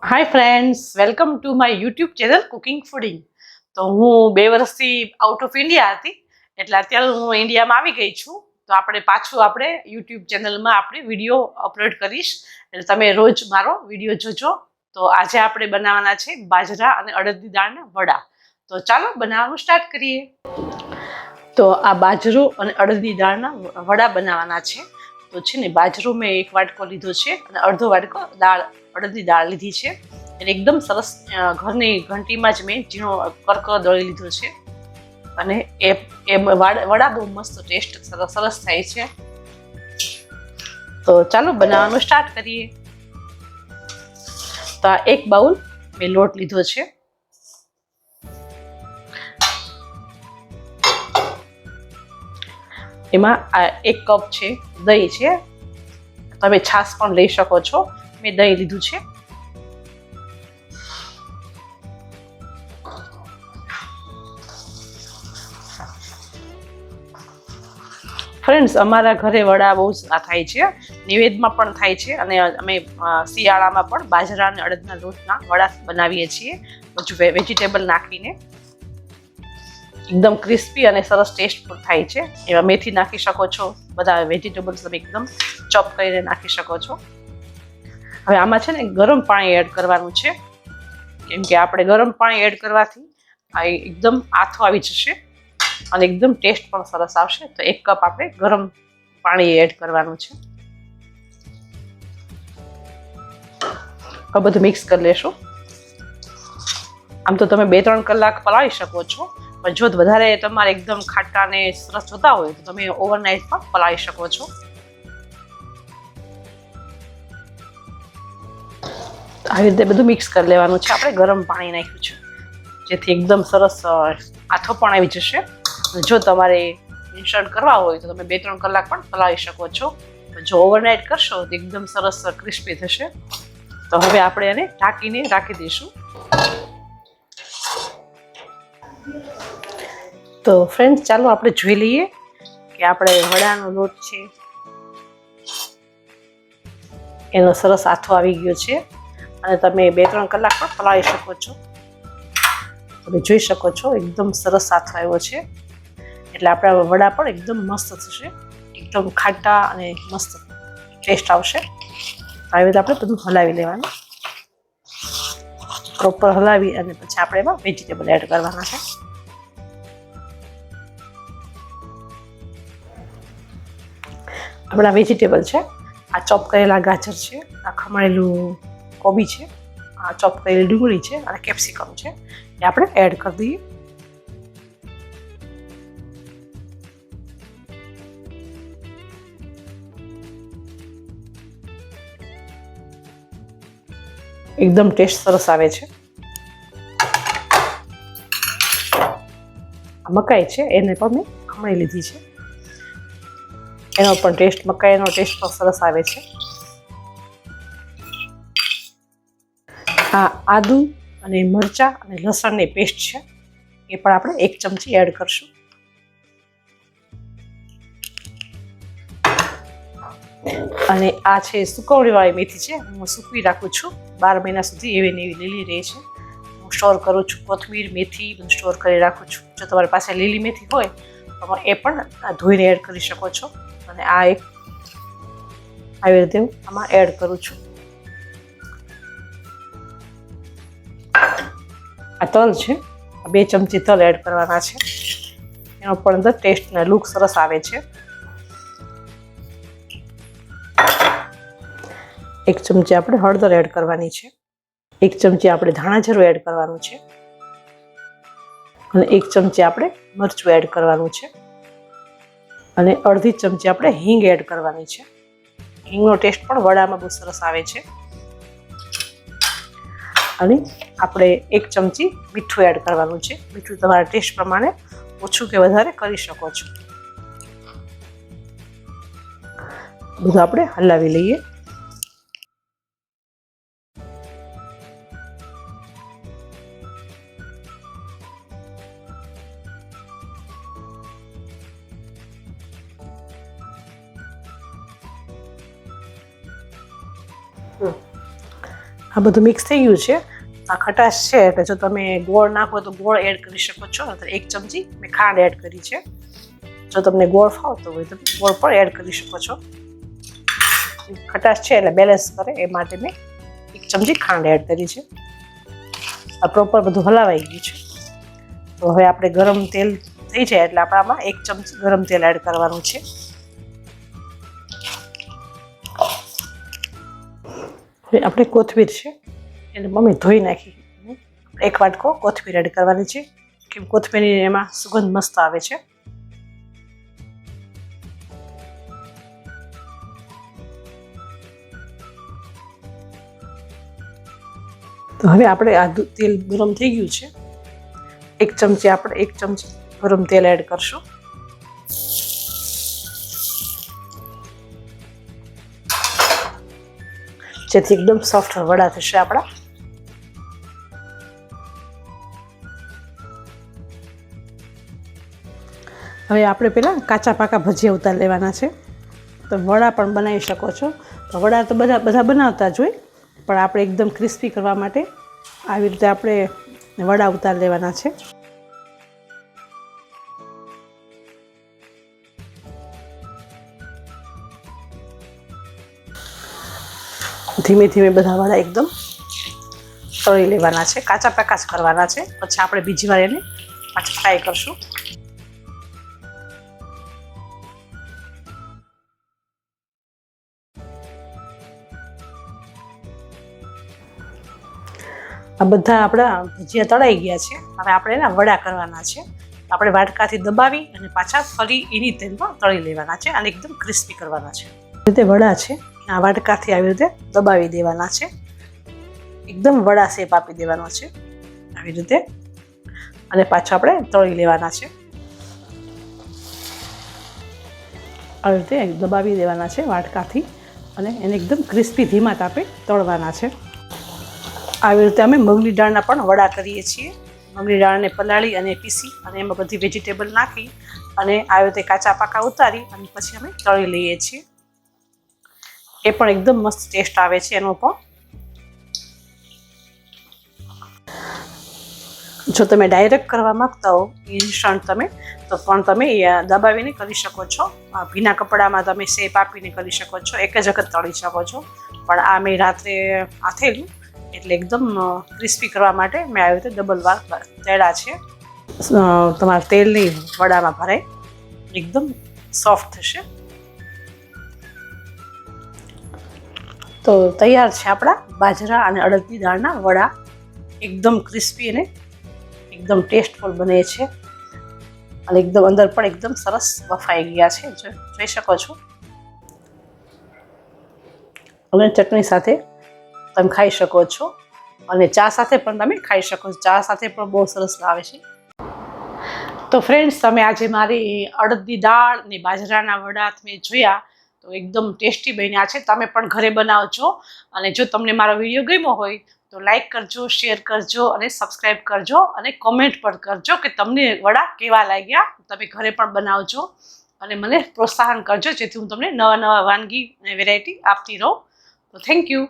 Hi friends, welcome to my YouTube channel cooking fooding. તો હું 2 વર્ષથી આઉટ ઓફ ઇન્ડિયા હતી, એટલે અત્યારે હું ઇન્ડિયામાં આવી ગઈ છું. તો આપણે પાછું યુટ્યુબ ચેનલમાં આપણે વિડીયો અપલોડ કરીશ, એટલે તમે રોજ મારો વિડીયો જોજો. તો આજે આપણે બનાવવાના છે બાજરા અને અડદની દાળના વડા. તો ચાલો બનાવવાનું સ્ટાર્ટ કરીએ. તો આ બાજરો અને અડદની દાળના વડા બનાવવાના છે. તો છે ને બાજરો મેં 1 વાટકો લીધો છે અને અડધો વાટકો અડદની દાળ લીધી છે. એટલે એકદમ સરસ ઘરની ઘંટીમાં જ મેં ઝીણો કરકરો દળી લીધો છે. અને એ વડા બહુ મસ્ત ટેસ્ટ સરસ થાય છે. તો ચાલો બનાવવાનું સ્ટાર્ટ કરીએ. તો આ 1 બાઉલ મેં લોટ લીધો છે. એમાં આ 1 કપ છે દહીં છે. તમે છાશ પણ લઈ શકો છો. મેં દહીં લીધું છે. ફ્રેન્ડ્સ, અમારા ઘરે વડા બહુ થાય છે, નિવેદમાં પણ થાય છે, અને અમે શિયાળામાં પણ બાજરા અને અડદના લોટના વડા બનાવીએ છીએ, બધું વેજીટેબલ નાખીને. એકદમ ક્રિસ્પી અને સરસ ટેસ્ટ પણ થાય છે. એમાં મેથી નાખી શકો છો, બધા વેજીટેબલ્સ તમે એકદમ ચોપ કરીને નાખી શકો છો. હવે આમાં છે ને ગરમ પાણી એડ કરવાનું છે, કેમ કે આપણે ગરમ પાણી એડ કરવાથી આ એકદમ આથો આવી જશે અને એકદમ ટેસ્ટ પણ સરસ આવશે. તો 1 કપ આપણે ગરમ પાણી એડ કરવાનું છે. આ બધું મિક્સ કરી લેશું. આમ તો તમે 2-3 કલાક પલાળી શકો છો, પણ જો વધારે તમારે એકદમ ખાટા ને સરસ જોતા હોય તો તમે ઓવરનાઇટ પણ પલાળી શકો છો. આવી રીતે બધું મિક્સ કરી લેવાનું છે. આપણે ગરમ પાણી નાખ્યું છે, જેથી એકદમ સરસ આથો પણ આવી જશે. જો તમારે ઇન્સ્ટન્ટ કરવા હોય તો તમે 2-3 કલાક પણ પલાળી શકો છો. જો ઓવરનાઇટ કરશો તો એકદમ સરસ ક્રિસ્પી થશે. તો હવે આપણે એને ઢાંકીને રાખી દઈશું. તો ફ્રેન્ડ્સ, ચાલો આપણે જોઈ લઈએ કે આપણે વડાનો લોટ છે એનો સરસ આથો આવી ગયો છે, અને તમે 2-3 કલાક પણ પલાળી શકો છો. તમે જોઈ શકો છો એકદમ સરસ આથો આવ્યો છે. એટલે આપણા વડા પણ એકદમ મસ્ત થશે, એકદમ ખાટા અને મસ્ત ટેસ્ટ આવશે. આવી રીતે આપણે બધું હલાવી લેવાનું, પ્રોપર હલાવી અને પછી આપણે એમાં વેજીટેબલ એડ કરવાના છે. આપણા વેજીટેબલ છે, આ ચોપ કરેલા ગાજર છે, આ ખમણેલું કોબી છે, આ ચોપ કરેલી ડુંગળી છે અને કેપ્સિકમ છે, એ આપણે એડ કરી દઈએ. એકદમ ટેસ્ટ સરસ આવે છે. મકાઈ છે એને પણ મેં ખમણી લીધી છે, એનો પણ ટેસ્ટ, મકાઈનો ટેસ્ટ પણ સરસ આવે છે. આ આદુ અને મરચાં અને લસણની પેસ્ટ છે, એ પણ આપણે 1 ચમચી એડ કરશું. અને આ છે સુકવણીવાળી મેથી છે, હું સૂકવી રાખું છું 12 મહિના સુધી, એવી ને એવી લીલી રહે છે. હું સ્ટોર કરું છું. કોથમીર, મેથી બધું સ્ટોર કરી રાખું છું. જો તમારી પાસે લીલી મેથી હોય તો એ પણ ધોઈને એડ કરી શકો છો. અને આ એક આવી રીતે હું આમાં એડ કરું છું. આ તલ છે, 2 ચમચી તલ એડ કરવાના છે, એનો પણ અંદર ટેસ્ટ અને લુક સરસ આવે છે. 1 ચમચી આપણે હળદર એડ કરવાની છે, 1 ચમચી આપણે ધાણા જીરું એડ કરવાનું છે, અને 1 ચમચી આપણે મરચું એડ કરવાનું છે, અને અડધી ચમચી આપણે હિંગ એડ કરવાની છે. હિંગનો ટેસ્ટ પણ વડામાં બહુ સરસ આવે છે. અને આપણે 1 ચમચી મીઠું એડ કરવાનું છે. મીઠું તમારા ટેસ્ટ પ્રમાણે ઓછું કે વધારે કરી શકો છો. બધું આપણે હલાવી લઈએ. આ બધું મિક્સ થઈ ગયું છે. આ ખટાશ છે એટલે જો તમે ગોળ નાખો તો ગોળ એડ કરી શકો છો. નહીંતર 1 ચમચી મેં ખાંડ એડ કરી છે. જો તમને ગોળ ફાવતો હોય તો ગોળ પણ એડ કરી શકો છો. ખટાશ છે એટલે બેલેન્સ કરે એ માટે મેં 1 ચમચી ખાંડ એડ કરી છે. આ પ્રોપર બધું હલાવાઈ ગયું છે. તો હવે આપણે ગરમ તેલ થઈ જાય એટલે આપણે આમાં 1 ચમચી ગરમ તેલ એડ કરવાનું છે. હવે આપણે કોથમીર છે એને મમ્મી ધોઈ નાખી. 1 વાટકો કોથમીર એડ કરવાની છે કેમ કોથમીરની એમાં સુગંધ મસ્ત આવે છે. તો હવે આપણે આ તેલ ગરમ થઈ ગયું છે. 1 ચમચી આપણે 1 ચમચી ગરમ તેલ એડ કરશું. જેથી એકદમ સોફ્ટ વડા થશે આપણા. હવે આપણે પહેલાં કાચા પાકા ભજીયા ઉતાર લેવાના છે. તો વડા પણ બનાવી શકો છો. તો વડા તો બધા બનાવતા જ હોય પણ આપણે એકદમ ક્રિસ્પી કરવા માટે આવી રીતે આપણે વડા ઉતાર લેવાના છે. ધીમે ધીમે બધા વડા એકદમ તળી લેવાના છે. કાચા પાકા જ કરવાના છે. પછી આપણે બીજી વાર એને પાછા ફ્રાય કરશું. આ બધા આપણા ભજીયા તળાઈ ગયા છે. હવે આપણે એના વડા કરવાના છે. આપણે વાટકાથી દબાવી અને પાછા ફરી એની તેલમાં તળી લેવાના છે અને એકદમ ક્રિસ્પી કરવાના છે. રીતે વડા છે આ વાટકાથી આવી રીતે દબાવી દેવાના છે. એકદમ વડા શેપ આપી દેવાનો છે આવી રીતે અને પાછા આપણે તળી લેવાના છે. આવી રીતે દબાવી દેવાના છે વાટકાથી અને એને એકદમ ક્રિસ્પી ધીમા તાપે તળવાના છે. આવી રીતે અમે મગની દાળના પણ વડા કરીએ છીએ. મગની દાળને પલાળી અને પીસી અને એમાં બધી વેજીટેબલ નાખી અને આવી રીતે કાચા પાકા ઉતારી અને પછી અમે તળી લઈએ છીએ. એ પણ એકદમ મસ્ત ટેસ્ટ આવે છે એનો પણ. જો તમે ડાયરેક્ટ કરવા માંગતા હો ઇન્સ્ટન્ટ તો પણ તમે દબાવીને કરી શકો છો. ભીના કપડામાં તમે શેપ આપીને કરી શકો છો. એક જ વખત તળી શકો છો. પણ આ મેં રાત્રે આથેલું એટલે એકદમ ક્રિસ્પી કરવા માટે મેં આવી રીતે ડબલ વાર તળ્યા છે. તમારા તેલની વડામાં ભરાય એકદમ સોફ્ટ થશે. તો તૈયાર છે આપણા બાજરા અને અડદની દાળના વડા. એકદમ ક્રિસ્પી અને એકદમ ટેસ્ટફુલ બને છે અને એકદમ અંદર પણ એકદમ સરસ બફાઈ ગયા છે. જોઈ શકો છો. અને ચટણી સાથે તમે ખાઈ શકો છો અને ચા સાથે પણ તમે ખાઈ શકો છો. ચા સાથે પણ બહુ સરસ આવે છે. તો ફ્રેન્ડ્સ તમે આજે મારી અડદની દાળ અને બાજરાના વડા તમે જોયા તો એકદમ ટેસ્ટી બન્યા છે. તમે પણ ઘરે બનાવજો અને જો તમને મારો વિડીયો ગમ્યો હોય તો લાઈક કરજો, શેર કરજો અને સબસ્ક્રાઈબ કરજો અને કોમેન્ટ પણ કરજો કે તમને વડા કેવા લાગ્યા. તમે ઘરે પણ બનાવજો અને મને પ્રોત્સાહન કરજો જેથી હું તમને નવા વાનગી અને વેરાયટી આપતી રહું. તો થેન્ક યુ.